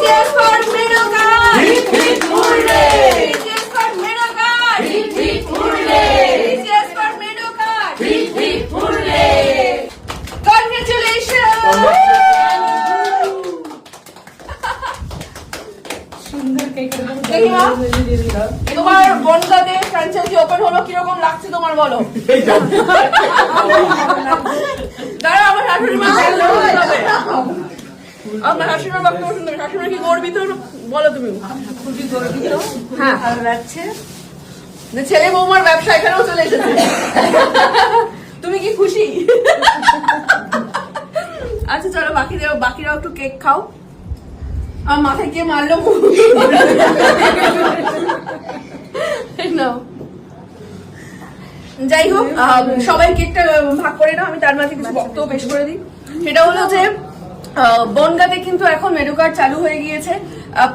Cheers for Menuka! Hip hip hooray! Cheers for Menuka! Hip hip hooray! Cheers for Menuka! Hip hip hooray! Congratulations! তোমার বনগাঁতে franchise open হলো, কিরকম লাগছে তোমার বলো? দাঁড়া, আমার শাশুড়ি মা আপনার শাশুড়ির বক্তব্য শুনতে, শাশুড়ি কি গর্বিত বলো তুমি? খুবই গর্বিত, হ্যাঁ, ভালো লাগছে। ছেলে বৌমার ব্যবসা এখানেও চলে এসেছে। তুমি কি খুশি? আচ্ছা চলো, বাকিরাও একটু কেক খাও। আমার মাথায় কে মারলো? যাই হোক, সবাই কেকটা ভাগ করে নাও, আমি তার মাঝে কিছু বক্তব্য পেশ করে দিই। সেটা হলো যে বনগাঁতে কিন্তু এখন মেনুকার্ড চালু হয়ে গিয়েছে।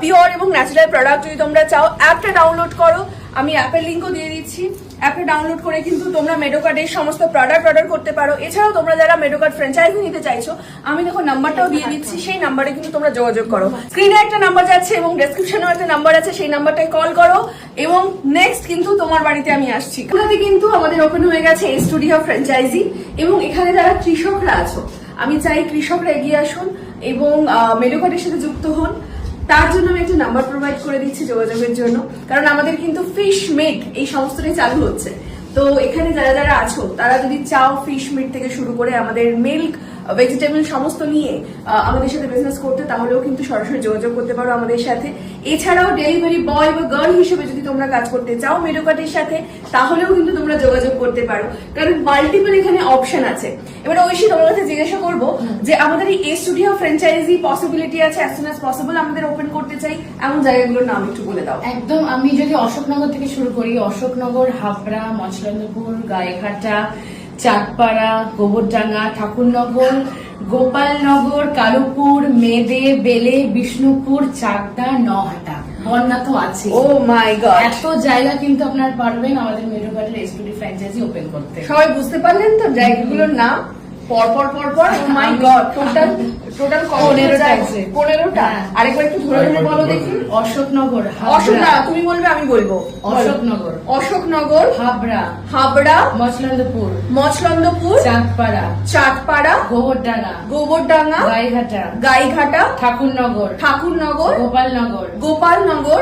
পিওর এবং ন্যাচারাল প্রোডাক্ট যদি তোমরা চাও, অ্যাপটা ডাউনলোড করো, আমি অ্যাপের লিঙ্কও দিয়ে দিচ্ছি। অ্যাপে ডাউনলোড করে কিন্তু তোমরা মেডোকার্ডের সমস্ত প্রোডাক্ট অর্ডার করতে পারো। এছাড়াও তোমরা যারা মেডোকার্ড ফ্র্যাঞ্চাইজি নিতে চাইছো, আমি দেখো নাম্বারটাও দিয়ে দিচ্ছি, সেই নাম্বারে কিন্তু তোমরা যোগাযোগ করো। স্ক্রিনে একটা নাম্বার যাচ্ছে এবং ডেসক্রিপশনেও একটা নাম্বার আছে, সেই নাম্বারটায় কল করো এবং নেক্সট কিন্তু তোমার বাড়িতে আমি আসছি। এখানে কিন্তু আমাদের ওপেন হয়ে গেছে এই স্টুডিও ফ্র্যাঞ্চাইজি, এবং এখানে যারা কৃষকরা আছো, আমি চাই কৃষকরা এগিয়ে আসুন এবং মেডোকার্ডের সাথে যুক্ত হন। তার জন্য আমি একটা নাম্বার প্রোভাইড করে দিচ্ছি যোগাযোগের জন্য, কারণ আমাদের কিন্তু ফিশ মিট এই সমস্তটাই চালু হচ্ছে। তো এখানে যারা যারা আছো, তারা যদি চাও ফিশ মিট থেকে শুরু করে আমাদের মিল্ক, ভেজিটেবল সমস্ত নিয়ে আমাদের সাথে বিজনেস করতে, তাহলেও কিন্তু সরাসরি যোগাযোগ করতে পারো আমাদের সাথে। এছাড়াও ডেলিভারি বয় বা গার্ল হিসেবে যদি তোমরা কাজ করতে চাও মেডোকার্ডের সাথে, তাহলেও কিন্তু তোমরা যোগাযোগ করতে পারো, কারণ মাল্টিপল এখানে অপশন আছে। এবারে ঐশী, তোমার কাছে জিজ্ঞাসা করবো যে আমাদের এই স্টুডিও ফ্র্যাঞ্চাইজি পসিবিলিটি আছে অ্যাজ সুন অ্যাজ পসিবল আমাদের ওপেন করতে চাই, এমন জায়গাগুলোর নাম একটু বলে দাও। একদম, আমি যদি অশোকনগর থেকে শুরু করি, অশোকনগর, হাবড়া, মচলন্দপুর, গায়েঘাটা, চাঁদপাড়া, গোবরডাঙ্গা, ঠাকুরনগর, গোপালনগর, কালুপুর, মেদে, বেলে, বিষ্ণুপুর, চাকদা, নহাটা, বন্যা তো আছে। ও মাই গড, এত জায়গা কিন্তু আপনার পারবেন আমাদের মেডোকার্ডের স্টুডিও ফ্র্যাঞ্চাইজি ওপেন করতে। সবাই বুঝতে পারলেন তো জায়গাগুলোর নাম? পরপর ও মাই গড, টোটাল 15টা আছে। 15টা। আরেকবার একটু ধরে ধরে বলো দেখি। অশোকনগর, অশোক না, তুমি বলবে আমি বলবো। অশোকনগর, অশোকনগর, হাবড়া, মচলন্দপুর, চাঁদপাড়া, গোবরডাঙ্গা, গাইঘাটা, ঠাকুরনগর, গোপালনগর,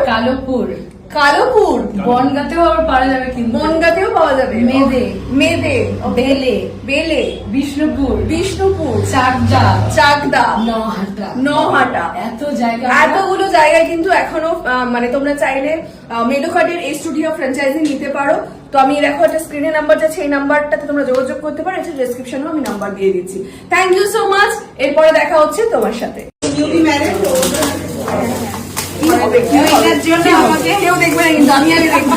কালোপুর, বনগাঁতেও আবার পাওয়া যাবে, কিন্তু বনগাঁতেও পাওয়া যাবে, মেদে, বেলে, বিষ্ণুপুর, চাকদা, নহাটা, এতগুলো জায়গায় কিন্তু এখনো মানে তোমরা চাইলে মেডোকার্ডের এই স্টুডিও ফ্র্যাঞ্চাইজি নিতে পারো। তো আমি দেখো একটা স্ক্রিনে নাম্বার যাচ্ছে, এই নাম্বারটাতে তোমরা যোগাযোগ করতে পারো, এটা ডেসক্রিপশনেও আমি নাম্বার দিয়ে দিচ্ছি। Thank you so much. এরপরে দেখা হচ্ছে তোমার সাথে। কেউ দেখবে না, কিন্তু আমি আগে দেখবো।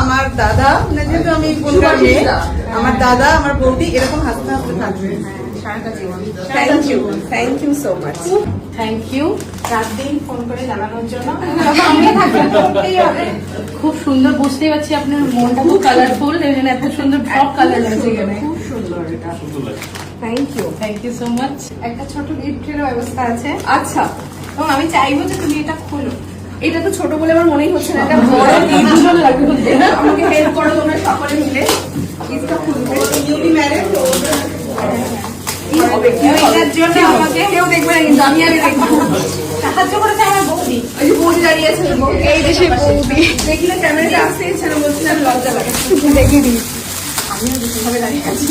আমার দাদা, যেহেতু আমি আমার দাদা, আমার বৌদি এরকম হাসতে হাসতে থাকবে সারাটা জীবন। Thank you so much. Thank you রাত দিন ফোন করে জানানোর জন্য। খুব সুন্দর, বুঝতেই পারছি আপনার মনটা খুব কালারফুল, এত সুন্দর সব কালার আছে এখানে, খুব সুন্দর এটা। Thank you so much. একটা ছোট গিফটের ব্যবস্থা আছে। আচ্ছা, এবং আমি চাইবো যে তুমি এটা খোলো। এটা তো ছোট বলে আমার মনেই হচ্ছে না, এটা বড় gift লাগবে। আমাকে হেল্প করো তোমরা সকলে মিলে। গিফটটা খুলবো। নিউলি ম্যারেড এটার জন্য আমাকে কেউ দেখবে না, কিন্তু আমি আগে দেখবো। সাহায্য করেছে আমার বৌদি। ওই যে বৌদি দাঁড়িয়ে আছে, এই দেশে বৌদি দেখলে ক্যামেরাটা আসতে ইচ্ছে না, বলছিলাম লজ্জা লাগে, দেখিয়ে দিই। আমিও ভাবে দাঁড়িয়ে আছি।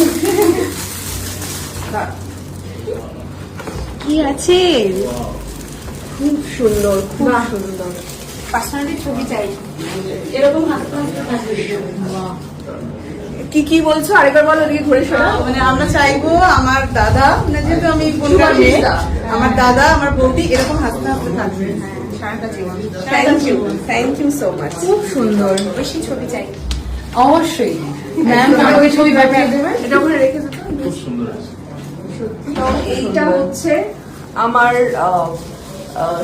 কি আছে? খুব সুন্দর, খুব সুন্দর। পার্সোনালি ছবি চাই এরকম হাতে হাতে থাকবে। কি বলছো আরেকবার বলো, ওদিকে ঘুরে শোনা। মানে আমরা চাইবো আমার দাদা, যেহেতু আমি আমার দাদা, আমার বৌদি এরকম হাসতে হাসতে থাকবে সারাটা জীবন। Thank you so much. খুব সুন্দর। বেশি ছবি চাই অবশ্যই ম্যাম, আমাকে ছবি পাঠিয়ে দেবে। এটা ওখানে রেখে দিতে। খুব সুন্দর আছে। তো এইটা হচ্ছে আমার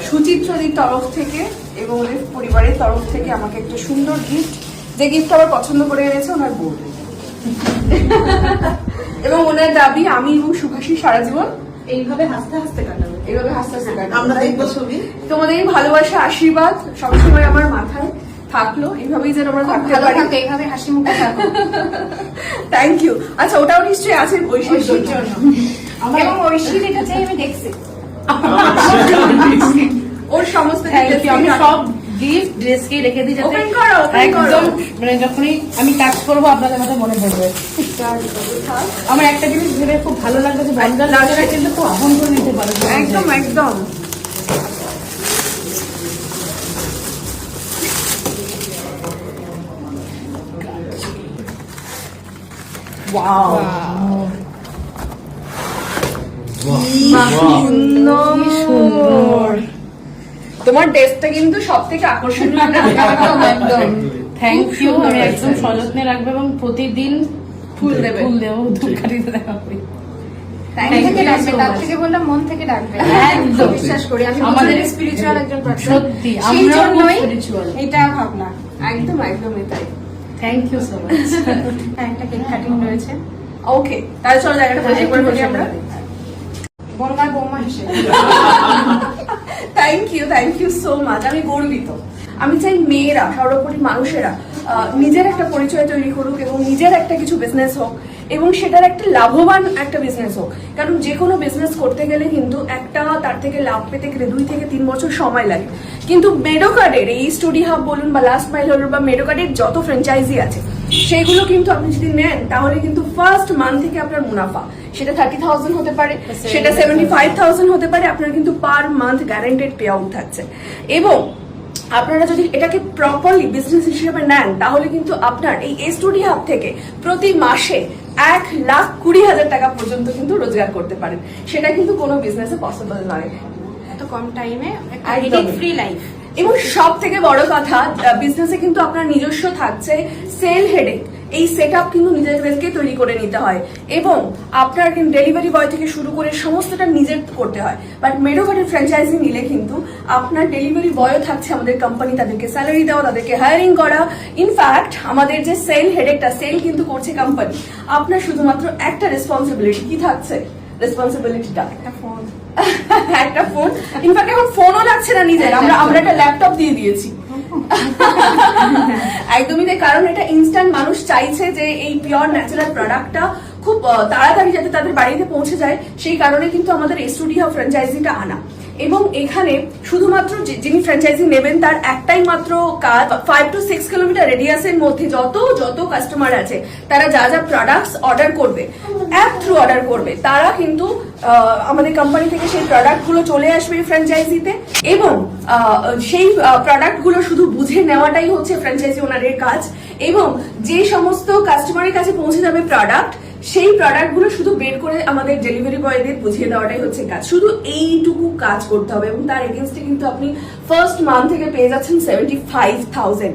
সুচিত্রদির তরফ থেকে এবং ওদের পরিবারের তরফ থেকে আমাকে একটা সুন্দর গিফট, যে গিফট আমার পছন্দ করে এনেছে ওনার বউ। এবং ওনার দাবি আমি এবং সুভাষী সারা জীবন এইভাবে হাসতে হাসতে কাটাবে। এভাবে হাসতে হাসতে কাটবো। আমরা দেখবো ছবি। তোমাদের এই ভালোবাসা আশীর্বাদ সবসময় আমার মাথায় থাকলো, এইভাবেই যেন আমরা থাকতে ভালো পারি। থাকো, এইভাবে হাসি মুখে থাকো। Thank you. আচ্ছা, ওটাও নিশ্চয়ই আছে ঐশীর জন্য। এবং ঐশীর এটা চাই আমি দেখছি। ওর সমস্ত Thank you, details আমি আমি সব গিফট ড্রেসকে রেখে দিই যাতে Open করো, open একদম করো। মানে যখনই আমি কাজ করবো আপনাদের কথা মনে পড়বে। আমার একটা জিনিস ভেবে খুব ভালো লাগলো যে বনগাঁ লোকেরা কিন্তু খুব আপন করে নিতে পারে। একদম একদম। ওয়াও, সুন্দর। তোমার ড্রেসটা কিন্তু সব থেকে আকর্ষণীয়। একদম একদম থ্যাংক ইউ। আমি একদম সযত্নে রাখবো এবং প্রতিদিন ফুল দেবে। ফুল দেবো, ধূপকাঠিতে দেখা করি। Thank Thank you you so so much. much. থেকে বললাম মন থেকে ডাকবে। একদম বিশ্বাস করি আমি আমাদের আমাদের স্পিরিচুয়াল একজন পার্সন। সত্যি সেই আমরা জন্যই স্পিরিচুয়াল। এটা ভাবনা। একদম একদম এটাই। Thank you so much. হ্যাঁ, একটা কেক কাটিং রয়েছে। ওকে, তাহলে চলো জায়গাটা পরিষ্কার করে ফেলি আমরা। বনগাঁর বৌমা হিসেবে। Thank you so much. আমি গর্বিত। আমি চাই মেয়েরা, সর্বোপরি মানুষেরা নিজের একটা পরিচয় তৈরি করুক এবং নিজের একটা কিছু বিজনেস হোক এবং সেটার একটা লাভবান একটা বিজনেস হোক। কারণ যে কোনো বিজনেস করতে গেলে কিন্তু একটা তার থেকে লাভ পেতে গেলে 2 থেকে 3 বছর সময় লাগে। কিন্তু মেডোকার্ডের এই স্টুডি হাব বলুন বা লাস্ট মাইল হলুন বা মেডোকার্ডের যত ফ্র্যাঞ্চাইজি আছে সেগুলো কিন্তু আপনি যদি নেন তাহলে কিন্তু ফার্স্ট মান্থ থেকে আপনার মুনাফা সেটা 30,000 হতে পারে, সেটা 75,000 হতে পারে। আপনার কিন্তু per month guaranteed pay out থাকছে। এবং আপনারা যদি এটাকে প্রপারলি বিজনেস হিসেবে নেন তাহলে কিন্তু আপনার এই স্টুডি হাব থেকে প্রতি মাসে 1,20,000 টাকা পর্যন্ত কিন্তু রোজগার করতে পারেন। সেটা কিন্তু কোনো বিজনেসে পসিবল নয় এত কম টাইমে একদমই। Headache free life. এবং সব থেকে বড় কথা, বিজনেসে কিন্তু আপনার নিজস্ব থাকছে সেল হেডেক। এই সেট আপ কিন্তু নিজেদেরকে তৈরি করে নিতে হয় এবং আপনার কিন্তু ডেলিভারি বয় থেকে শুরু করে সমস্তটা নিজের করতে হয়। বাট মেডোকার্ডের ফ্র্যাঞ্চাইজি নিলে কিন্তু আপনার ডেলিভারি বয়ও থাকছে আমাদের কোম্পানি, তাদেরকে স্যালারি দেওয়া, তাদেরকে হায়ারিং করা। ইনফ্যাক্ট আমাদের যে সেল হেডেকটা সেল কিন্তু করছে কোম্পানি। আপনার শুধুমাত্র একটা রেসপন্সিবিলিটি কি থাকছে, রেসপন্সিবিলিটিটা একটা ফোন। একটা ফোন। ইনফ্যাক্ট এখন ফোনও লাগছে না নিজের, আমরা একটা ল্যাপটপ দিয়ে দিয়েছি। একদমই তাই, কারণ এটা ইনস্ট্যান্ট। মানুষ চাইছে যে এই পিওর ন্যাচারাল প্রোডাক্টটা খুব তাড়াতাড়ি যাতে তাদের বাড়িতে পৌঁছে যায়, সেই কারণে কিন্তু আমাদের স্টুডিও ফ্র্যাঞ্চাইজিটা আনা। এবং এখানে শুধুমাত্র যিনি ফ্র্যাঞ্চাইজি নেবেন তার একটাই মাত্র কাজ, 5 to 6 কিলোমিটার রেডিয়াসের মধ্যে যত কাস্টমার আছে তারা যা যা প্রোডাক্টস অর্ডার করবে, অ্যাপ থ্রু অর্ডার করবে, তারা কিন্তু আমাদের কোম্পানি থেকে সেই প্রোডাক্ট গুলো চলে আসবে ফ্র্যাঞ্চাইজিতে এবং সেই প্রোডাক্ট গুলো শুধু বুঝে নেওয়াটাই হচ্ছে ফ্র্যাঞ্চাইজি ওনারের কাজ। এবং যে সমস্ত কাস্টমারের কাছে পৌঁছে যাবে প্রোডাক্ট, সেই প্রোডাক্ট গুলো শুধু বের করে আমাদের ডেলিভারি বয়দের বুঝিয়ে দেওয়াটাই হচ্ছে কাজ। শুধু এইটুকু কাজ করতে হবে এবং তার এগেনস্টে কিন্তু আপনি ফার্স্ট মান্থ থেকে পেয়ে যাচ্ছেন 75,000।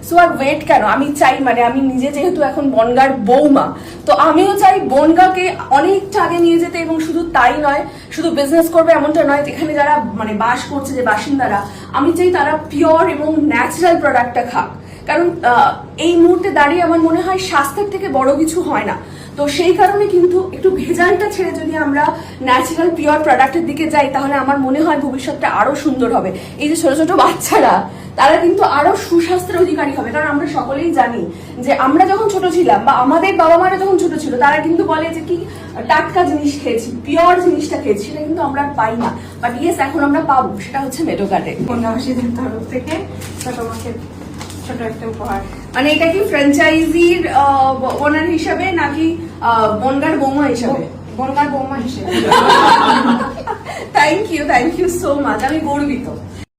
সো আর ওয়েট কেন? আমি চাই, মানে আমি নিজে যেহেতু এখন বনগাঁর বৌমা, তো আমিও চাই বনগাঁকে অনেকটা আগে নিয়ে যেতে। এবং শুধু তাই নয়, শুধু বিজনেস করবে এমনটা নয়, যেখানে যারা মানে বাস করছে যে বাসিন্দারা, আমি চাই তারা পিওর এবং ন্যাচারাল প্রোডাক্টটা খাক। কারণ এই মুহূর্তে দাঁড়িয়ে আমার মনে হয় স্বাস্থ্যের থেকে বড় কিছু হয় না। তো সেই কারণে কিন্তু একটু ভেজালটা ছেড়ে যদি আমরা ন্যাচারাল পিওর প্রোডাক্টের দিকে যাই তাহলে আমার মনে হয় ভবিষ্যৎটা আরো সুন্দর হবে। এই যে ছোট ছোট বাচ্চারা, তারা কিন্তু আরো সুস্বাস্থ্যের অধিকারী হবে। কারণ আমরা সকলেই জানি যে আমরা যখন ছোট ছিলাম বা আমাদের বাবা মারা যখন ছোট ছিল, তারা কিন্তু বলে যে কি টাটকা জিনিস খেয়েছি, পিওর জিনিসটা খেয়েছি, সেটা কিন্তু আমরা আর পাই না। বাট ইয়েস, এখন আমরা পাবো, সেটা হচ্ছে মেডোকার্ডে। বনগাঁবাসীদের তরফ থেকে তোমাকে ছোট একটা উপহার। মানে এটা কি ফ্র্যাঞ্চাইজির ওনার হিসাবে নাকি বনগাঁর বৌমা হিসাবে? বনগাঁর বৌমা হিসেবে। Thank you so much. আমি গর্বিত।